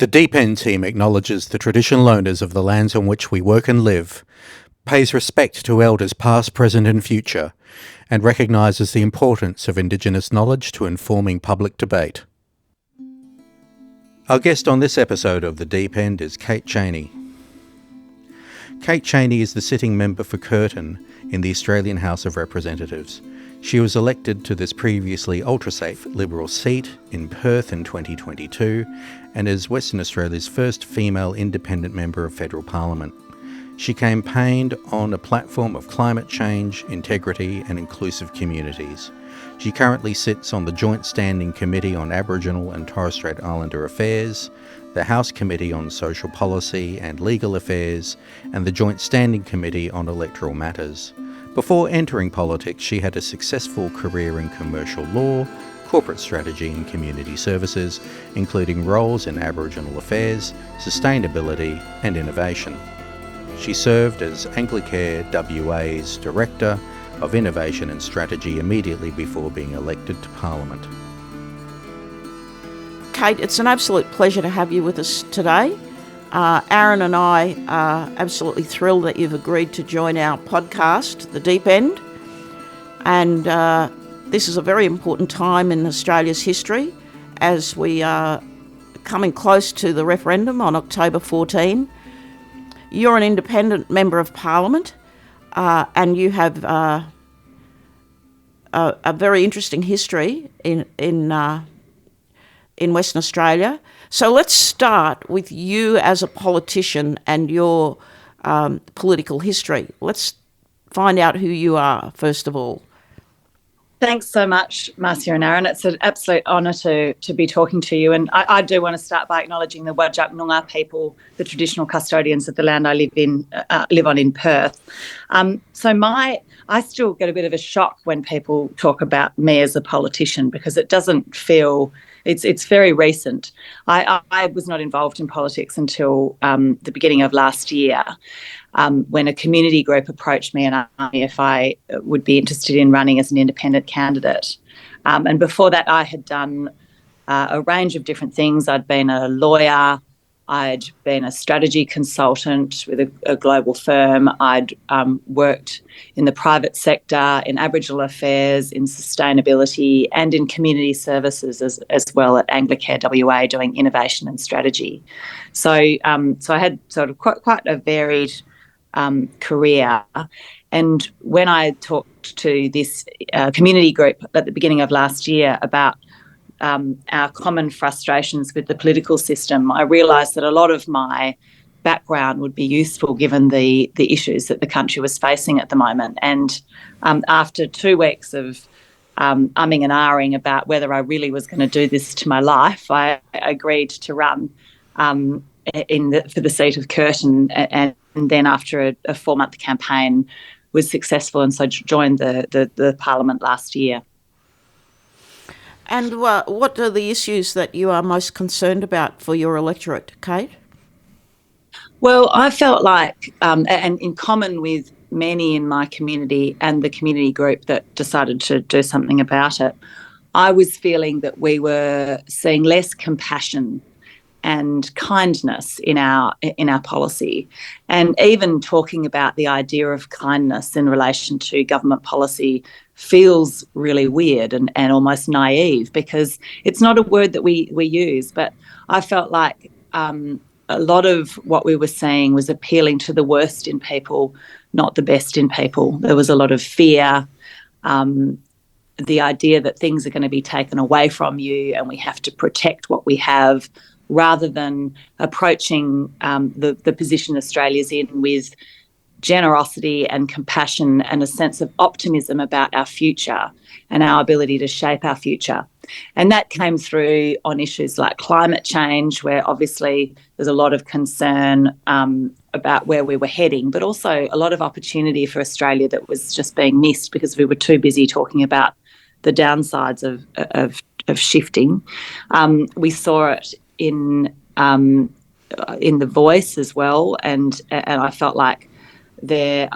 The Deep End team acknowledges the traditional owners of the lands on which we work and live, pays respect to elders past, present and future, and recognises the importance of Indigenous knowledge to informing public debate. Our guest on this episode of The Deep End is Kate Chaney. Kate Chaney is the sitting member for Curtin in the Australian House of Representatives. She was elected to this previously ultra-safe Liberal seat in Perth in 2022 and is Western Australia's first female independent member of federal parliament. She campaigned on a platform of climate change, integrity and inclusive communities. She currently sits on the Joint Standing Committee on Aboriginal and Torres Strait Islander Affairs, the House Committee on Social Policy and Legal Affairs, and the Joint Standing Committee on Electoral Matters. Before entering politics, she had a successful career in commercial law, corporate strategy and community services, including roles in Aboriginal affairs, sustainability and innovation. She served as Anglicare WA's Director of Innovation and Strategy immediately before being elected to Parliament. Kate, it's an absolute pleasure to have you with us today. Aaron and I are absolutely thrilled that you've agreed to join our podcast, The Deep End. And this is a very important time in Australia's history as we are coming close to the referendum on October 14. You're an independent member of Parliament and you have a very interesting history in Western Australia. So let's start with you as a politician and your political history. Let's find out who you are, first of all. Thanks so much, Marcia and Aaron. It's an absolute honour to be talking to you. And I do want to start by acknowledging the Whadjuk Noongar people, the traditional custodians of the land I live on in Perth. I still get a bit of a shock when people talk about me as a politician because it doesn't feel. It's very recent. I was not involved in politics until the beginning of last year when a community group approached me and asked me if I would be interested in running as an independent candidate. And before that, I had done a range of different things. I'd been a lawyer. I'd been a strategy consultant with a global firm. I'd worked in the private sector, in Aboriginal affairs, in sustainability and in community services as well at Anglicare WA doing innovation and strategy. So I had sort of quite a varied career. And when I talked to this community group at the beginning of last year about our common frustrations with the political system, I realised that a lot of my background would be useful given the issues that the country was facing at the moment. And after 2 weeks of umming and ahhing about whether I really was going to do this to my life, I agreed to run for the seat of Curtin, and then after a 4-month campaign was successful, and so joined the Parliament last year. And what are the issues that you are most concerned about for your electorate, Kate? Well, I felt like, and in common with many in my community and the community group that decided to do something about it, I was feeling that we were seeing less compassion and kindness in our policy, and even talking about the idea of kindness in relation to government policy feels really weird and almost naive because it's not a word that we use. But I felt like a lot of what we were saying was appealing to the worst in people, not the best in people. There was a lot of fear, the idea that things are going to be taken away from you and we have to protect what we have, rather than approaching the position Australia's in with generosity and compassion and a sense of optimism about our future and our ability to shape our future. And that came through on issues like climate change, where obviously there's a lot of concern about where we were heading, but also a lot of opportunity for Australia that was just being missed because we were too busy talking about the downsides of shifting. We saw it in The Voice as well, and I felt like there,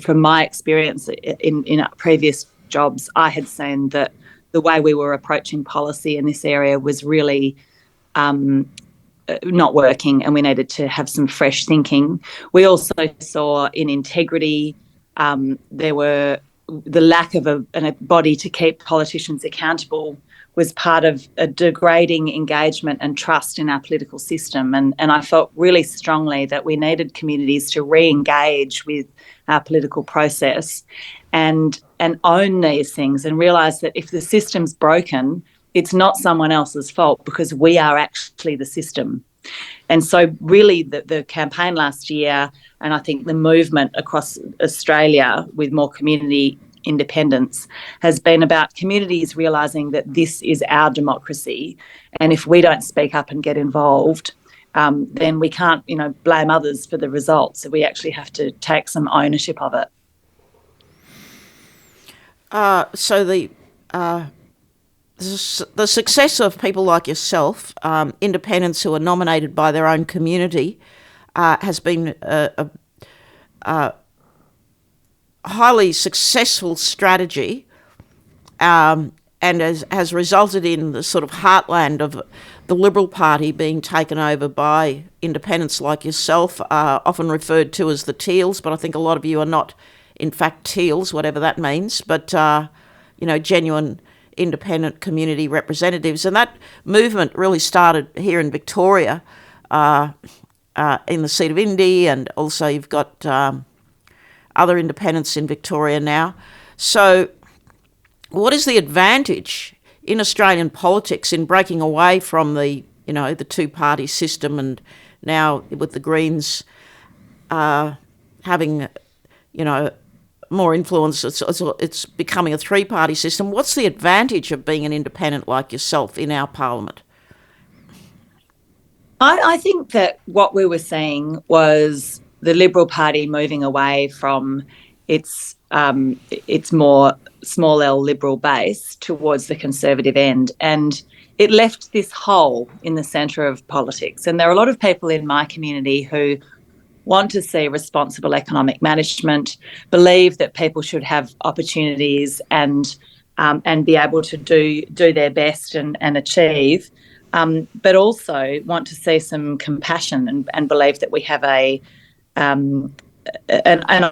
from my experience in previous jobs, I had seen that the way we were approaching policy in this area was really not working, and we needed to have some fresh thinking. We also saw in integrity there were the lack of a body to keep politicians accountable was part of a degrading engagement and trust in our political system. And I felt really strongly that we needed communities to re-engage with our political process and own these things and realise that if the system's broken, it's not someone else's fault because we are actually the system. And so really the campaign last year, and I think the movement across Australia with more community independence, has been about communities realising that this is our democracy, and if we don't speak up and get involved, then we can't, blame others for the results. So we actually have to take some ownership of it. So the success of people like yourself, independents who are nominated by their own community, has been a highly successful strategy, and has resulted in the sort of heartland of the Liberal Party being taken over by independents like yourself, often referred to as the Teals, but I think a lot of you are not, in fact, Teals, whatever that means, but, genuine independent community representatives. And that movement really started here in Victoria, in the seat of Indy, and also you've got other independents in Victoria now. So what is the advantage in Australian politics in breaking away from the two-party system, and now with the Greens having, more influence, it's becoming a three-party system? What's the advantage of being an independent like yourself in our parliament? I think that what we were seeing was the Liberal Party moving away from its more small L Liberal base towards the Conservative end, and it left this hole in the centre of politics. And there are a lot of people in my community who want to see responsible economic management, believe that people should have opportunities and be able to do their best and achieve, but also want to see some compassion and believe that we have an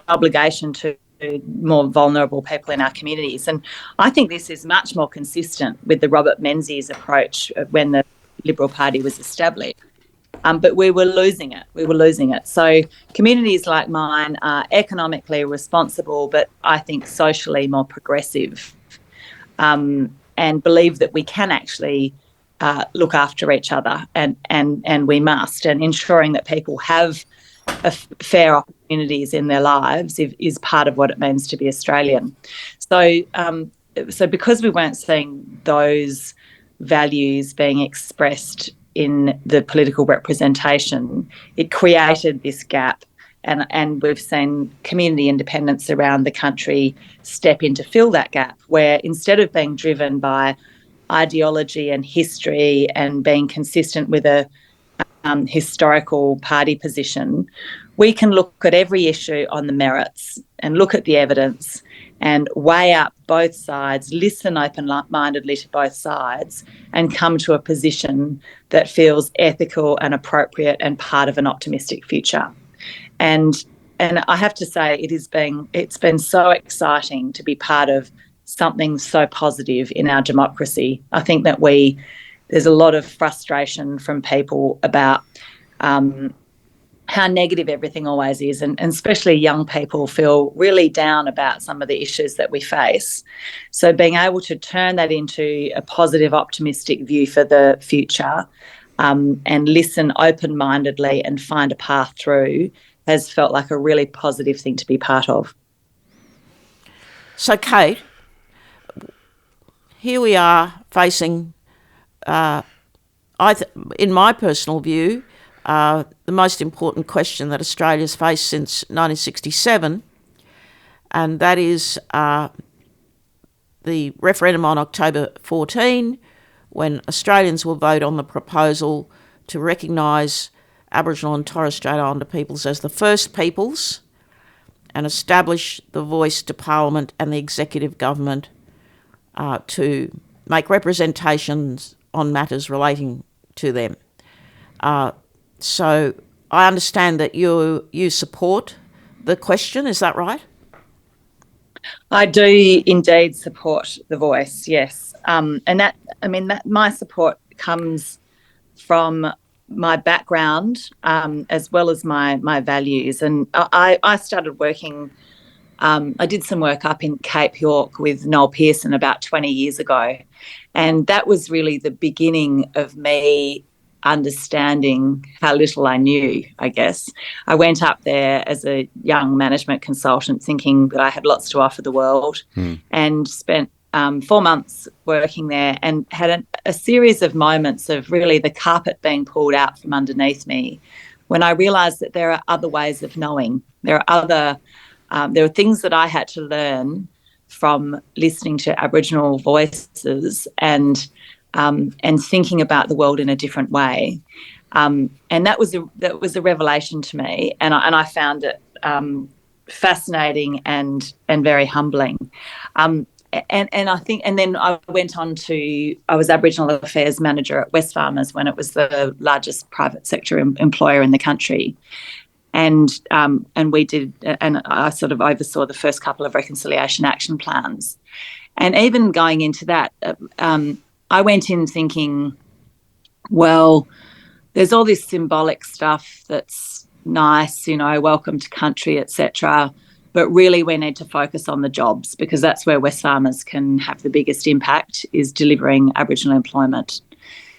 obligation to more vulnerable people in our communities. And I think this is much more consistent with the Robert Menzies approach when the Liberal Party was established. But we were losing it. So communities like mine are economically responsible, but I think socially more progressive, and believe that we can actually look after each other, and we must. And ensuring that people have fair opportunities in their lives is part of what it means to be Australian. So because we weren't seeing those values being expressed in the political representation, it created this gap, and we've seen community independents around the country step in to fill that gap, where instead of being driven by ideology and history and being consistent with a historical party position, we can look at every issue on the merits and look at the evidence and weigh up both sides, listen open-mindedly to both sides, and come to a position that feels ethical and appropriate and part of an optimistic future. And I have to say, it's been so exciting to be part of something so positive in our democracy. I think that there's a lot of frustration from people about how negative everything always is, and especially young people feel really down about some of the issues that we face. So being able to turn that into a positive, optimistic view for the future, and listen open-mindedly and find a path through, has felt like a really positive thing to be part of. So, Kate, here we are facing, in my personal view, the most important question that Australia's faced since 1967, and that is the referendum on October 14, when Australians will vote on the proposal to recognise Aboriginal and Torres Strait Islander peoples as the first peoples and establish the voice to Parliament and the executive government to make representations on matters relating to them. So I understand that you support the question. Is that right? I do indeed support the voice, yes. And that my support comes from my background, as well as my values. And I started working, I did some work up in Cape York with Noel Pearson about 20 years ago. And that was really the beginning of me understanding how little I knew, I guess. I went up there as a young management consultant thinking that I had lots to offer the world, and spent 4 months working there, and had a series of moments of really the carpet being pulled out from underneath me when I realised that there are other ways of knowing. There are things that I had to learn from listening to Aboriginal voices and thinking about the world in a different way. And that was a revelation to me, and I found it fascinating and very humbling. And I think, and then I was Aboriginal Affairs Manager at Wesfarmers when it was the largest private sector employer in the country. And I sort of oversaw the first couple of reconciliation action plans. And even going into that, I went in thinking, well, there's all this symbolic stuff that's nice, welcome to country, etc. But really we need to focus on the jobs, because that's where Wesfarmers can have the biggest impact, is delivering Aboriginal employment.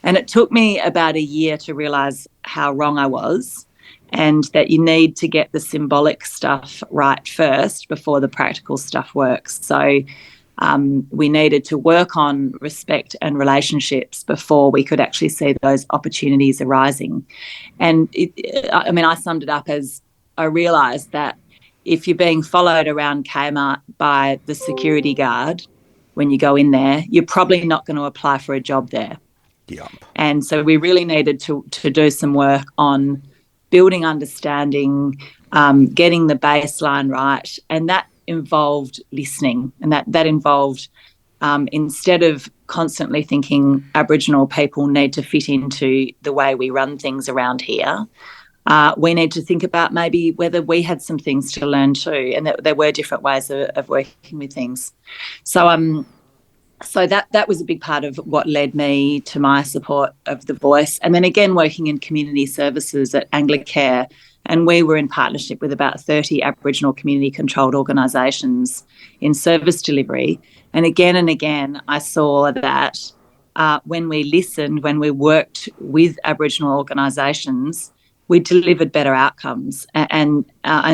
And it took me about a year to realise how wrong I was, and that you need to get the symbolic stuff right first before the practical stuff works. So we needed to work on respect and relationships before we could actually see those opportunities arising. And I summed it up as, I realised that if you're being followed around Kmart by the security guard when you go in there, you're probably not going to apply for a job there. Yep. And so we really needed to do some work on building understanding, getting the baseline right, and that involved listening, and that involved, instead of constantly thinking Aboriginal people need to fit into the way we run things around here, we need to think about maybe whether we had some things to learn too, and that there were different ways of working with things. So that was a big part of what led me to my support of the voice. And then again, working in community services at Anglicare, and we were in partnership with about 30 Aboriginal community-controlled organisations in service delivery. And again, I saw that when we listened, when we worked with Aboriginal organisations, we delivered better outcomes. And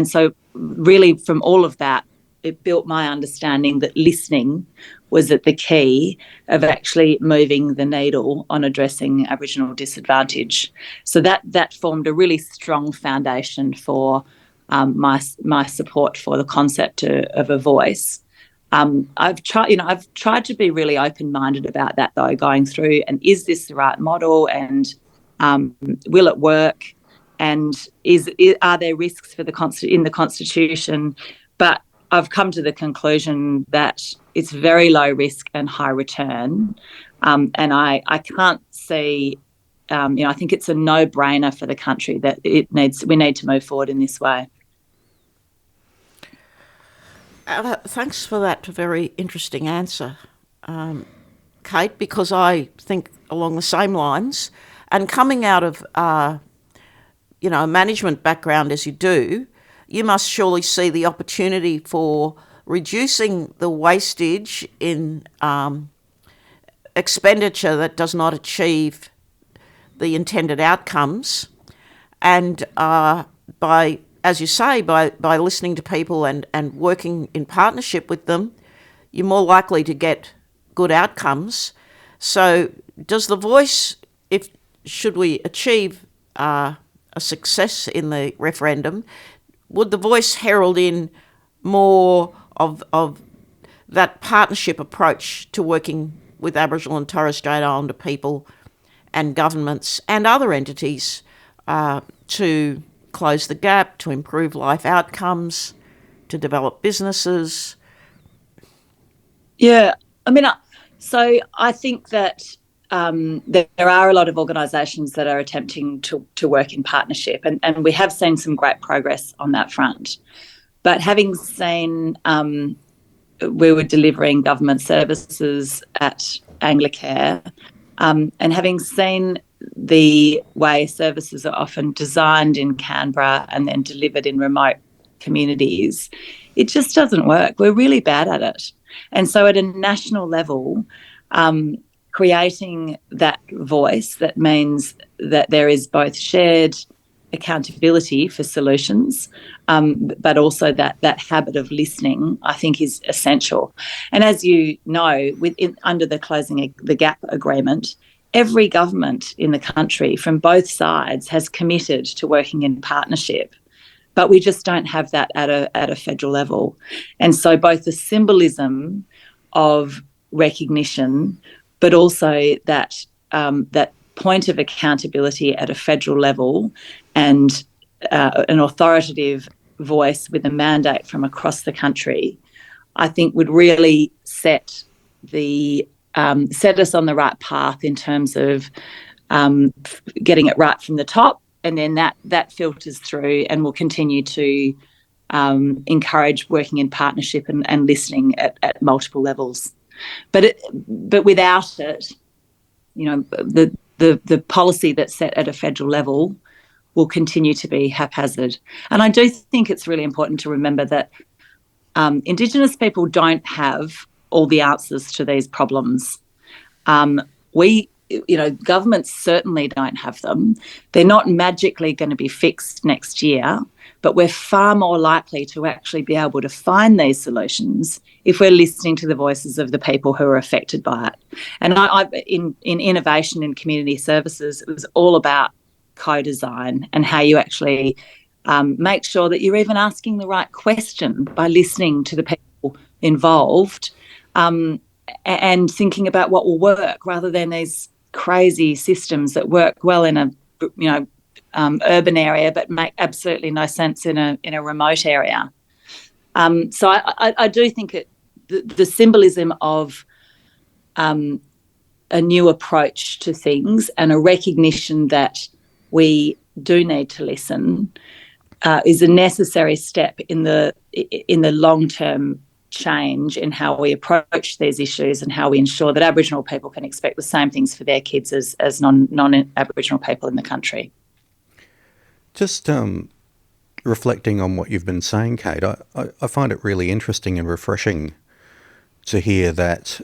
so really from all of that, it built my understanding that listening was at the key of actually moving the needle on addressing Aboriginal disadvantage. So that formed a really strong foundation for my support for the concept of a voice. I've tried to be really open-minded about that, though, going through, and is this the right model, and will it work, and are there risks for in the Constitution? But I've come to the conclusion that it's very low risk and high return, and I can't see. I think it's a no-brainer for the country that we need to move forward in this way. Thanks for that very interesting answer, Kate, because I think along the same lines, and coming out of a management background as you do, you must surely see the opportunity for reducing the wastage in expenditure that does not achieve the intended outcomes, and by listening to people and working in partnership with them, you're more likely to get good outcomes. So does the voice, should we achieve a success in the referendum, would the voice herald in more of that partnership approach to working with Aboriginal and Torres Strait Islander people and governments and other entities to close the gap, to improve life outcomes, to develop businesses? Yeah, so I think that there are a lot of organisations that are attempting to work in partnership, and we have seen some great progress on that front. But having seen we were delivering government services at Anglicare, and having seen the way services are often designed in Canberra and then delivered in remote communities, it just doesn't work. We're really bad at it. And so at a national level, creating that voice, that means that there is both shared accountability for solutions, but also that habit of listening, I think, is essential. And as you know, under the Closing the Gap agreement, every government in the country from both sides has committed to working in partnership, but we just don't have that at a federal level. And so both the symbolism of recognition, but also that point of accountability at a federal level and an authoritative voice with a mandate from across the country, I think would really set us on the right path in terms of getting it right from the top, and then that filters through and will continue to encourage working in partnership and listening at multiple levels. But without it, the policy that's set at a federal level will continue to be haphazard. And I do think it's really important to remember that Indigenous people don't have all the answers to these problems. Governments certainly don't have them. They're not magically going to be fixed next year, but we're far more likely to actually be able to find these solutions if we're listening to the voices of the people who are affected by it. And in innovation in community services, it was all about co-design and how you actually make sure that you're even asking the right question by listening to the people involved, and thinking about what will work rather than these crazy systems that work well in a urban area but make absolutely no sense in a remote area. So I do think the symbolism of a new approach to things and a recognition that we do need to listen is a necessary step in the long-term change in how we approach these issues and how we ensure that Aboriginal people can expect the same things for their kids as non-Aboriginal people in the country. Just reflecting on what you've been saying, Kate, I find it really interesting and refreshing to hear that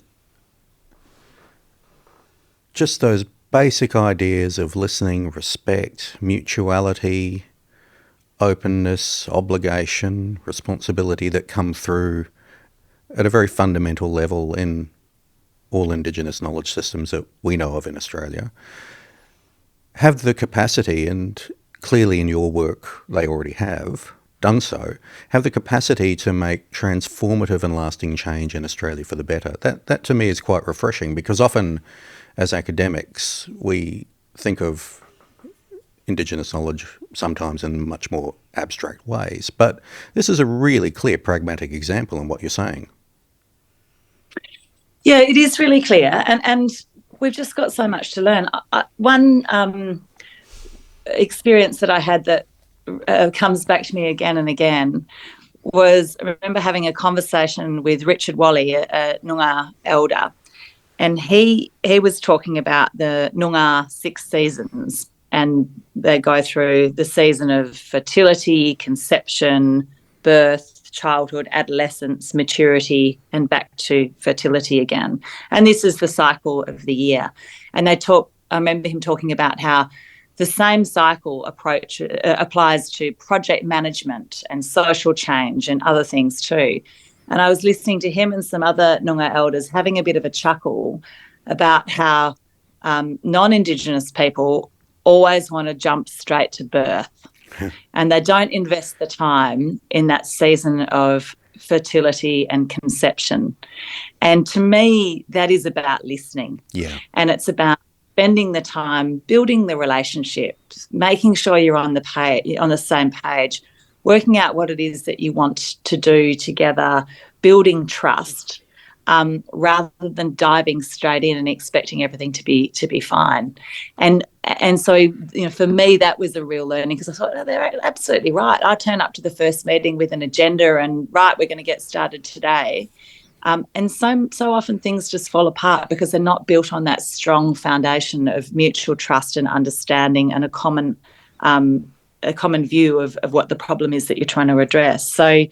just those basic ideas of listening, respect, mutuality, openness, obligation, responsibility that come through at a very fundamental level in all Indigenous knowledge systems that we know of in Australia, have the capacity, and clearly in your work they already have done so, have the capacity to make transformative and lasting change in Australia for the better. That to me is quite refreshing, because often as academics we think of Indigenous knowledge sometimes in much more abstract ways. But this is a really clear pragmatic example in what you're saying. Yeah, it is really clear, and we've just got so much to learn. One experience that I had that comes back to me again and again was, I remember having a conversation with Richard Wally, a Noongar elder, and he was talking about the Noongar 6 seasons, and they go through the season of fertility, conception, birth, childhood, adolescence, maturity, and back to fertility again. And this is the cycle of the year. And I remember him talking about how the same cycle approach applies to project management and social change and other things too. And I was listening to him and some other Noongar elders having a bit of a chuckle about how non-Indigenous people always want to jump straight to birth. And they don't invest the time in that season of fertility and conception. And to me, that is about listening. Yeah. And it's about spending the time building the relationships, making sure you're on the same page, working out what it is that you want to do together, building trust, rather than diving straight in and expecting everything to be fine. And so, for me, that was a real learning, because I thought, oh, they're absolutely right. I turn up to the first meeting with an agenda and, right, we're going to get started today. And so often things just fall apart because they're not built on that strong foundation of mutual trust and understanding and a common view of what the problem is that you're trying to address. So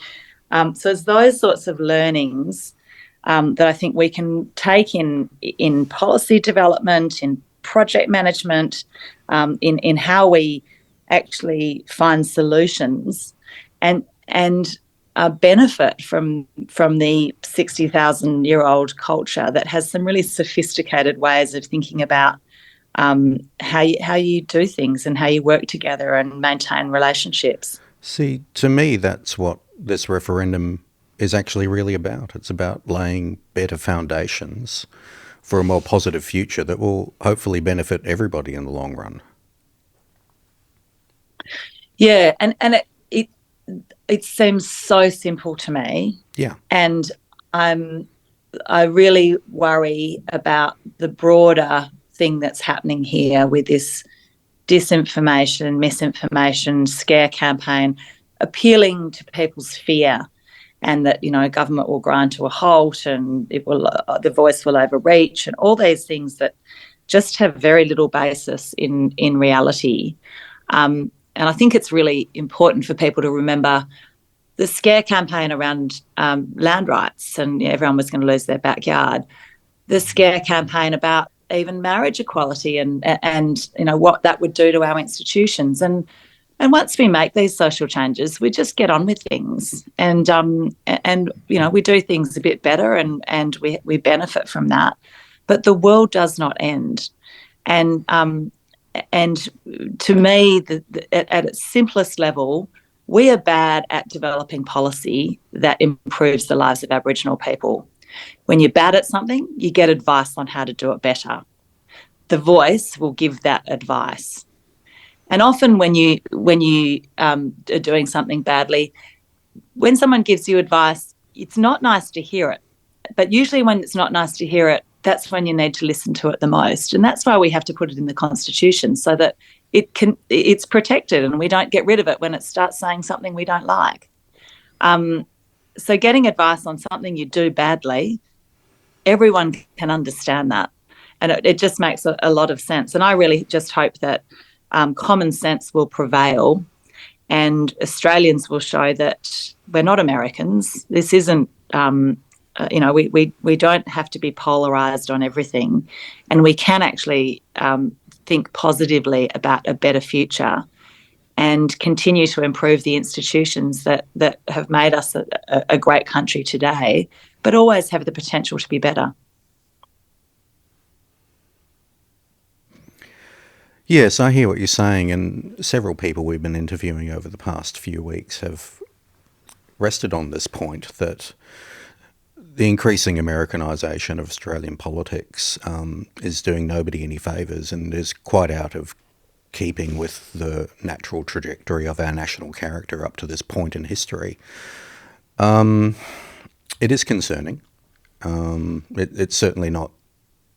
it's those sorts of learnings that I think we can take in policy development, in project management, in how we actually find solutions, and benefit from the 60,000-year-old culture that has some really sophisticated ways of thinking about how you do things and how you work together and maintain relationships. See, to me, that's what this referendum is actually really about. It's about laying better foundations for a more positive future that will hopefully benefit everybody in the long run. Yeah, and it seems so simple to me. Yeah. And I really worry about the broader thing that's happening here with this disinformation, misinformation, scare campaign, appealing to people's fear, and that, government will grind to a halt and the voice will overreach, and all these things that just have very little basis in reality. And I think it's really important for people to remember the scare campaign around land rights, and everyone was going to lose their backyard. The scare campaign about even marriage equality and what that would do to our institutions. And once we make these social changes, we just get on with things, and we do things a bit better, and we benefit from that. But the world does not end. And to me, at its simplest level, we are bad at developing policy that improves the lives of Aboriginal people. When you're bad at something, you get advice on how to do it better. The voice will give that advice. And often when you are doing something badly, when someone gives you advice, it's not nice to hear it. But usually when it's not nice to hear it, that's when you need to listen to it the most. And that's why we have to put it in the Constitution, so that it's protected and we don't get rid of it when it starts saying something we don't like. So getting advice on something you do badly, everyone can understand that. And it just makes a lot of sense. And I really just hope that common sense will prevail, and Australians will show that we're not Americans. This isn't, we don't have to be polarised on everything, and we can actually think positively about a better future and continue to improve the institutions that have made us a great country today, but always have the potential to be better. Yes, I hear what you're saying, and several people we've been interviewing over the past few weeks have rested on this point, that the increasing Americanisation of Australian politics is doing nobody any favours and is quite out of keeping with the natural trajectory of our national character up to this point in history. It is concerning. It's certainly not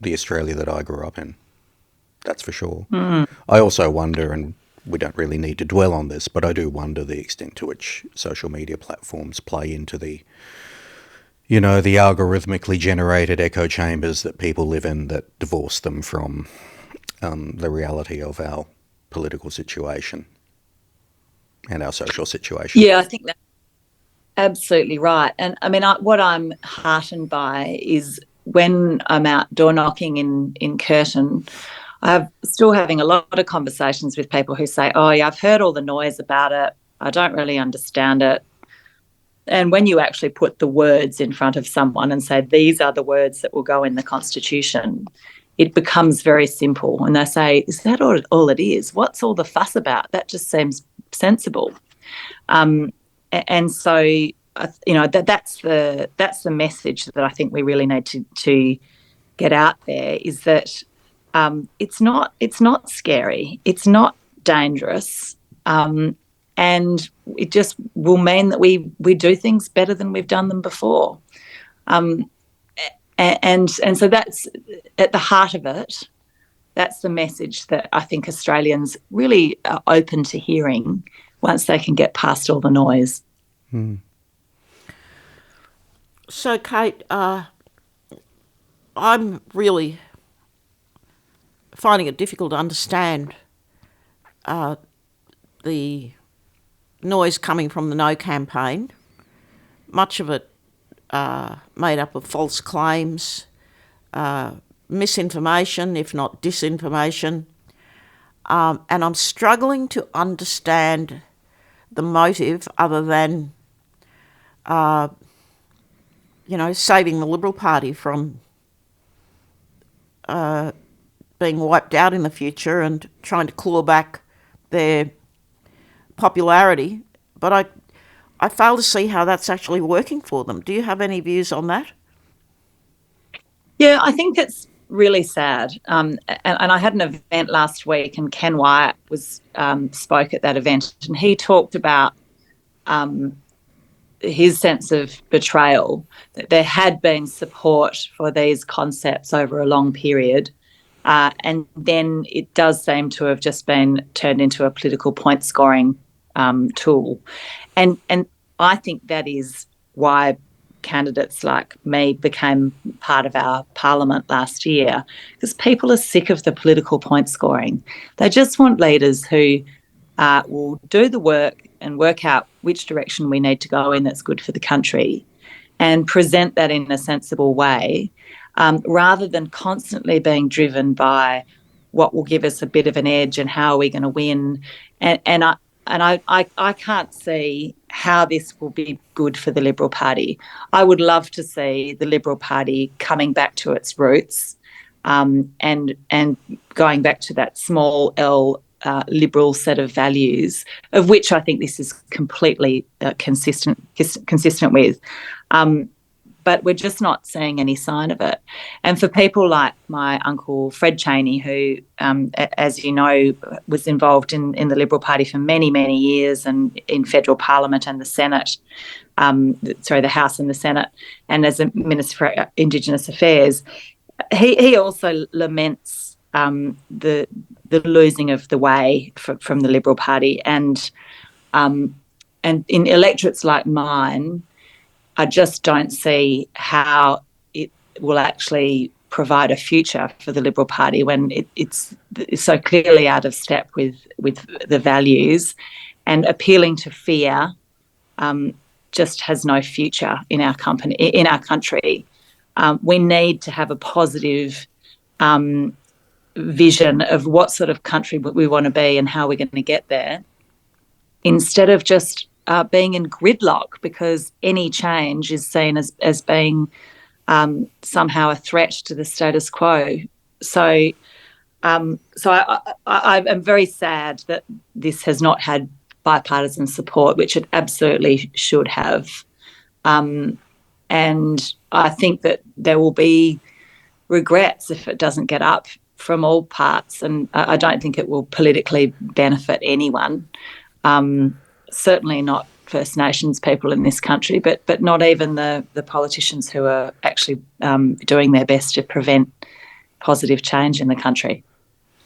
the Australia that I grew up in. That's for sure. I also wonder, and we don't really need to dwell on this, but I do wonder the extent to which social media platforms play into the algorithmically generated echo chambers that people live in that divorce them from the reality of our political situation and our social situation. Yeah, I think that's absolutely right. And I mean, what I'm heartened by is when I'm out door knocking in Curtin, I'm still having a lot of conversations with people who say, oh, yeah, I've heard all the noise about it. I don't really understand it. And when you actually put the words in front of someone and say, these are the words that will go in the Constitution, it becomes very simple. And they say, is that all it is? What's all the fuss about? That just seems sensible. And so, that's the message that I think we really need to get out there, is that it's not scary, it's not dangerous, and it just will mean that we do things better than we've done them before. And so that's at the heart of it. That's the message that I think Australians really are open to hearing once they can get past all the noise. So, Kate, I'm really finding it difficult to understand the noise coming from the No campaign, much of it made up of false claims, misinformation, if not disinformation, and I'm struggling to understand the motive other than, saving the Liberal Party from being wiped out in the future and trying to claw back their popularity. But I fail to see how that's actually working for them. Do you have any views on that? Yeah, I think it's really sad. And I had an event last week, and Ken Wyatt spoke at that event, and he talked about his sense of betrayal, that there had been support for these concepts over a long period, and then it does seem to have just been turned into a political point scoring tool. And I think that is why candidates like me became part of our parliament last year, because people are sick of the political point scoring. They just want leaders who will do the work and work out which direction we need to go in that's good for the country and present that in a sensible way, rather than constantly being driven by what will give us a bit of an edge and how are we going to win. And I can't see how this will be good for the Liberal Party. I would love to see the Liberal Party coming back to its roots, and going back to that small L liberal set of values, of which I think this is completely consistent with. But we're just not seeing any sign of it. And for people like my uncle Fred Chaney, who, as you know, was involved in the Liberal Party for many, many years and in federal parliament and the Senate, the House and the Senate, and as a Minister for Indigenous Affairs, he also laments the losing of the way from the Liberal Party. And in electorates like mine, I just don't see how it will actually provide a future for the Liberal Party when it's so clearly out of step with the values, and appealing to fear just has no future in our country. We need to have a positive vision of what sort of country we want to be and how we're going to get there, instead of just being in gridlock because any change is seen as being somehow a threat to the status quo. So I'm very sad that this has not had bipartisan support, which it absolutely should have. And I think that there will be regrets if it doesn't get up from all parts, and I don't think it will politically benefit anyone. Certainly not First Nations people in this country, but not even the politicians who are actually doing their best to prevent positive change in the country.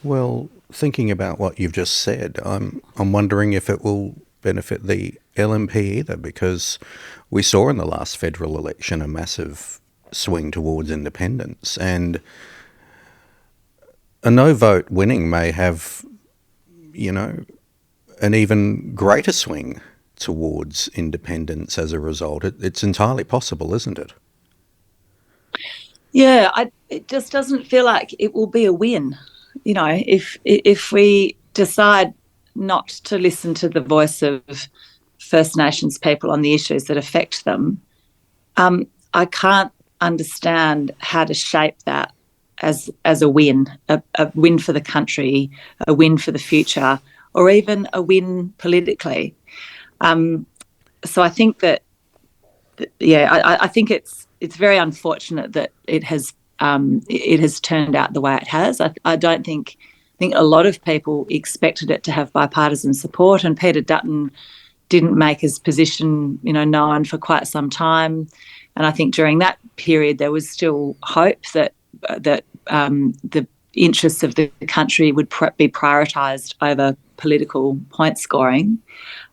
Well, thinking about what you've just said, I'm wondering if it will benefit the LNP either, because we saw in the last federal election a massive swing towards independence, and a no vote winning may have, an even greater swing towards independence as a result. It's entirely possible, isn't it? Yeah, it just doesn't feel like it will be a win. If we decide not to listen to the voice of First Nations people on the issues that affect them, I can't understand how to shape that as a win, a win for the country, a win for the future, or even a win politically. So I think that, I think it's very unfortunate that it has turned out the way it has. I think a lot of people expected it to have bipartisan support, and Peter Dutton didn't make his position, known for quite some time. And I think during that period there was still hope that the interests of the country would be prioritised over political point scoring.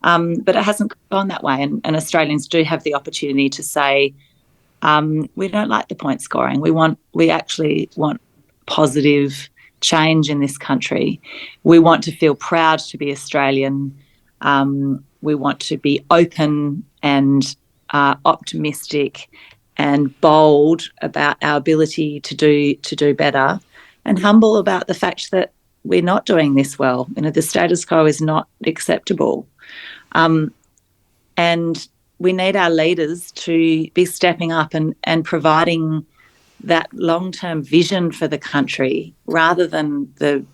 But it hasn't gone that way, and Australians do have the opportunity to say, we don't like the point scoring. We actually want positive change in this country. We want to feel proud to be Australian. We want to be open and optimistic and bold about our ability to do better, and humble about the fact that we're not doing this well. The status quo is not acceptable. And we need our leaders to be stepping up and providing that long-term vision for the country, rather than the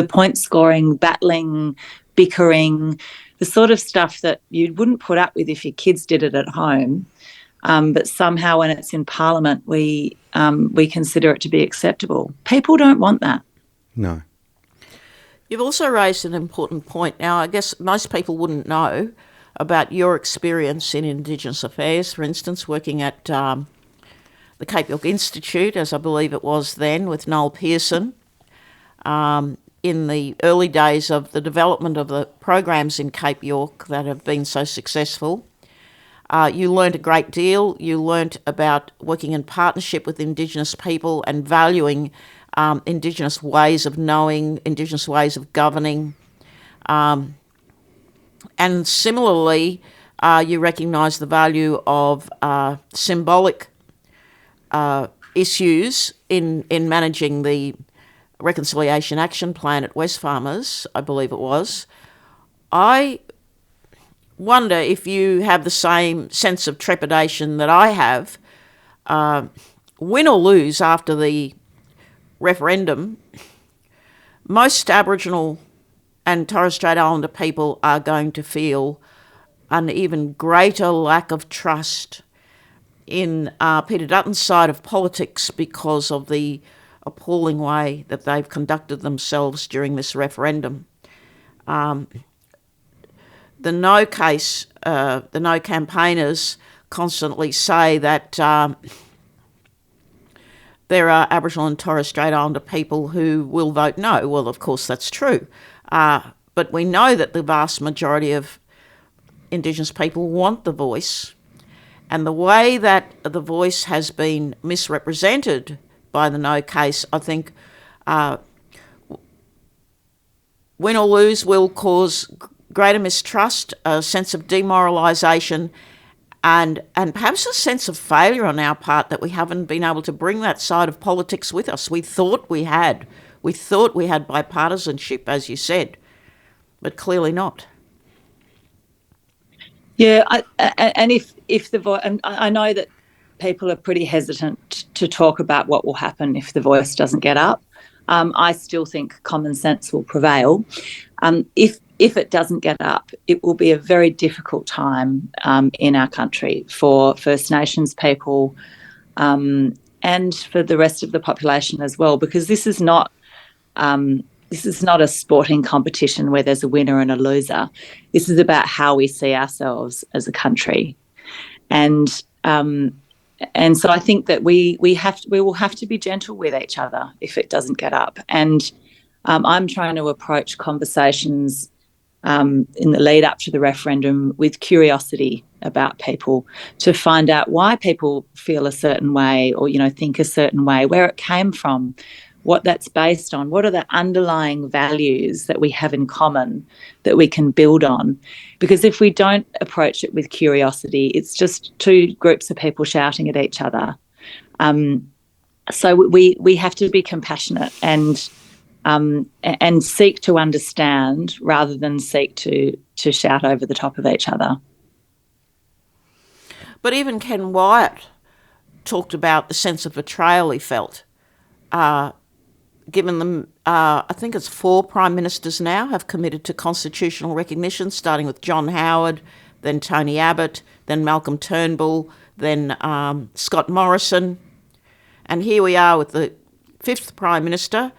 point scoring, battling, bickering, the sort of stuff that you wouldn't put up with if your kids did it at home. But somehow when it's in Parliament, we consider it to be acceptable. People don't want that. No. You've also raised an important point. Now, I guess most people wouldn't know about your experience in Indigenous affairs, for instance, working at the Cape York Institute, as I believe it was then, with Noel Pearson, in the early days of the development of the programs in Cape York that have been so successful. You learnt a great deal. You learnt about working in partnership with Indigenous people and valuing Indigenous ways of knowing, Indigenous ways of governing. And similarly, you recognise the value of symbolic issues in managing the Reconciliation Action Plan at Wesfarmers, I believe it was. I wonder if you have the same sense of trepidation that I have. Win or lose after the referendum, most Aboriginal and Torres Strait Islander people are going to feel an even greater lack of trust in Peter Dutton's side of politics because of the appalling way that they've conducted themselves during this referendum. The No case, the No campaigners constantly say that there are Aboriginal and Torres Strait Islander people who will vote no. Well, of course, that's true. But we know that the vast majority of Indigenous people want the voice, and the way that the voice has been misrepresented by the No case, I think, win or lose will cause greater mistrust, a sense of demoralisation, and perhaps a sense of failure on our part that we haven't been able to bring that side of politics with us. We thought we had. We thought we had bipartisanship, as you said, but clearly not. Yeah, and if the voice, and I know that people are pretty hesitant to talk about what will happen if the voice doesn't get up. I still think common sense will prevail. If it doesn't get up, it will be a very difficult time in our country for First Nations people and for the rest of the population as well, because this is not a sporting competition where there's a winner and a loser. This is about how we see ourselves as a country, and so I think that we will have to be gentle with each other if it doesn't get up. And I'm trying to approach conversations in the lead up to the referendum with curiosity about people, to find out why people feel a certain way or think a certain way, where it came from, what that's based on, what are the underlying values that we have in common that we can build on. Because if we don't approach it with curiosity, it's just two groups of people shouting at each other. So we have to be compassionate and seek to understand rather than seek to shout over the top of each other. But even Ken Wyatt talked about the sense of betrayal he felt. Given them, I think it's 4 Prime Ministers now have committed to constitutional recognition, starting with John Howard, then Tony Abbott, then Malcolm Turnbull, then Scott Morrison. And here we are with the 5th Prime Minister,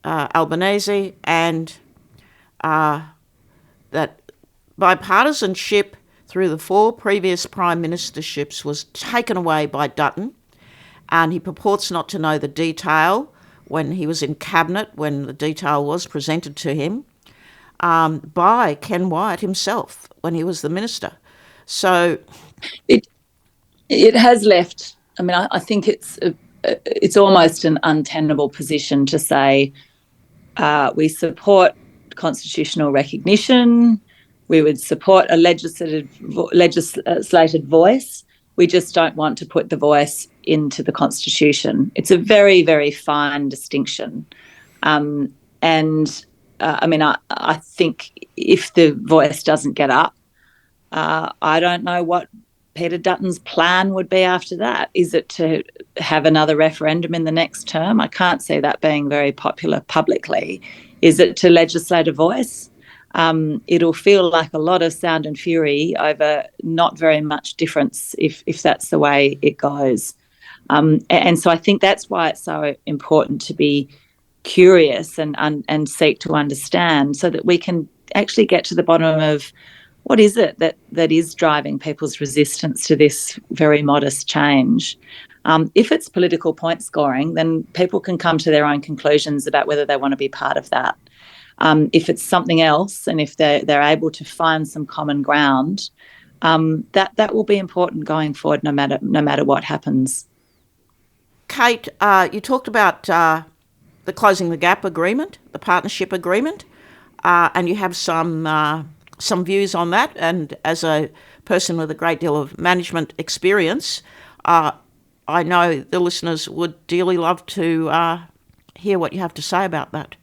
Albanese, and that bipartisanship through the 4 previous prime ministerships was taken away by Dutton, and he purports not to know the detail when he was in cabinet, when the detail was presented to him, by Ken Wyatt himself when he was the minister. So it has left. I mean, I think it's almost an untenable position to say we support constitutional recognition, we would support a legislated voice. We just don't want to put the voice into the Constitution. It's a very, very fine distinction. I think if the voice doesn't get up, I don't know what Peter Dutton's plan would be after that. Is it to have another referendum in the next term? I can't see that being very popular publicly. Is it to legislate a voice? It'll feel like a lot of sound and fury over not very much difference if that's the way it goes. And so I think that's why it's so important to be curious and seek to understand, so that we can actually get to the bottom of what is it that is driving people's resistance to this very modest change. If it's political point scoring, then people can come to their own conclusions about whether they want to be part of that. If it's something else, and if they're able to find some common ground, that will be important going forward, no matter what happens. Kate, you talked about the Closing the Gap agreement, the partnership agreement, and you have some views on that. And as a person with a great deal of management experience, I know the listeners would dearly love to hear what you have to say about that.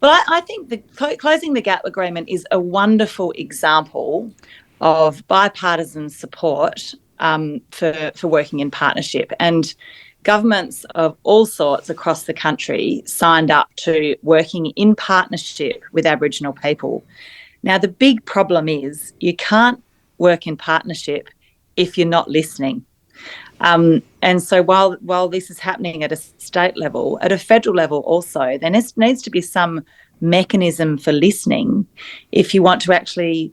Well, I think the Closing the Gap agreement is a wonderful example of bipartisan support for working in partnership. And governments of all sorts across the country signed up to working in partnership with Aboriginal people. Now, the big problem is you can't work in partnership if you're not listening. And so while this is happening at a state level, at a federal level also, there needs to be some mechanism for listening if you want to actually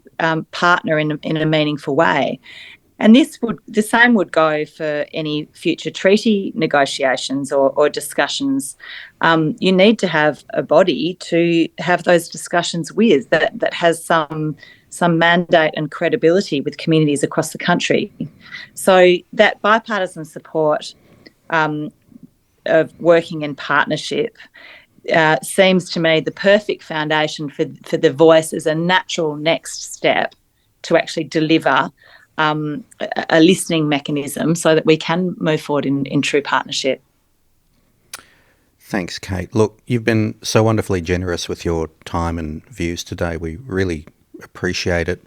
partner in a meaningful way. And the same would go for any future treaty negotiations or discussions. You need to have a body to have those discussions with that has some mandate and credibility with communities across the country. So that bipartisan support of working in partnership seems to me the perfect foundation for the voice as a natural next step to actually deliver a listening mechanism so that we can move forward in true partnership. Thanks, Kate. Look, you've been so wonderfully generous with your time and views today. We really appreciate it.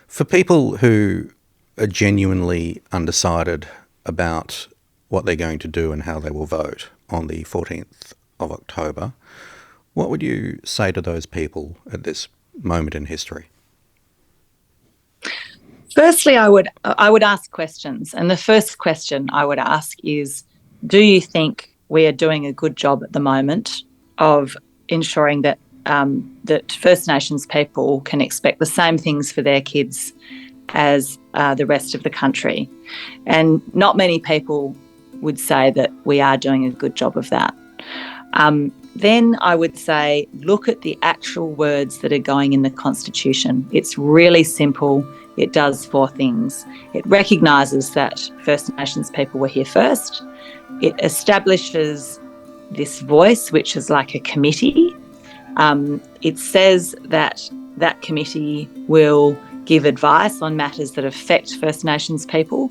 For people who are genuinely undecided about what they're going to do and how they will vote on the 14th of October, what would you say to those people at this moment in history? Firstly, I would ask questions. And the first question I would ask is, do you think we are doing a good job at the moment of ensuring that that First Nations people can expect the same things for their kids as the rest of the country? And not many people would say that we are doing a good job of that. Then I would say, look at the actual words that are going in the Constitution. It's really simple. It does 4 things. It recognises that First Nations people were here first. It establishes this voice, which is like a committee. It says that that committee will give advice on matters that affect First Nations people.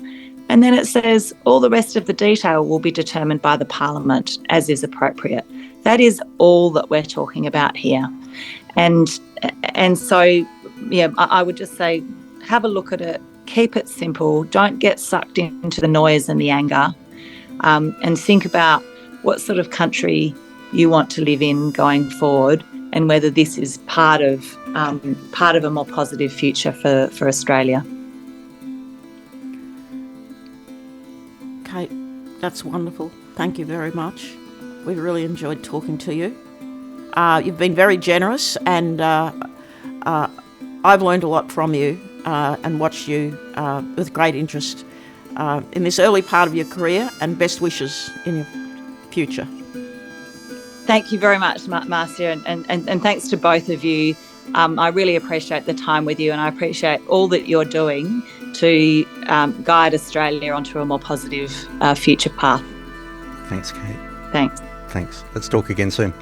And then it says all the rest of the detail will be determined by the Parliament as is appropriate. That is all that we're talking about here. And so, yeah, I would just say, have a look at it, keep it simple, don't get sucked into the noise and the anger, and think about what sort of country you want to live in going forward, and whether this is part of a more positive future for Australia. Kate, that's wonderful. Thank you very much. We've really enjoyed talking to you. You've been very generous, and I've learned a lot from you and watched you with great interest in this early part of your career, and best wishes in your future. Thank you very much, Marcia, and thanks to both of you. I really appreciate the time with you, and I appreciate all that you're doing to guide Australia onto a more positive future path. Thanks, Kate. Thanks. Thanks. Let's talk again soon.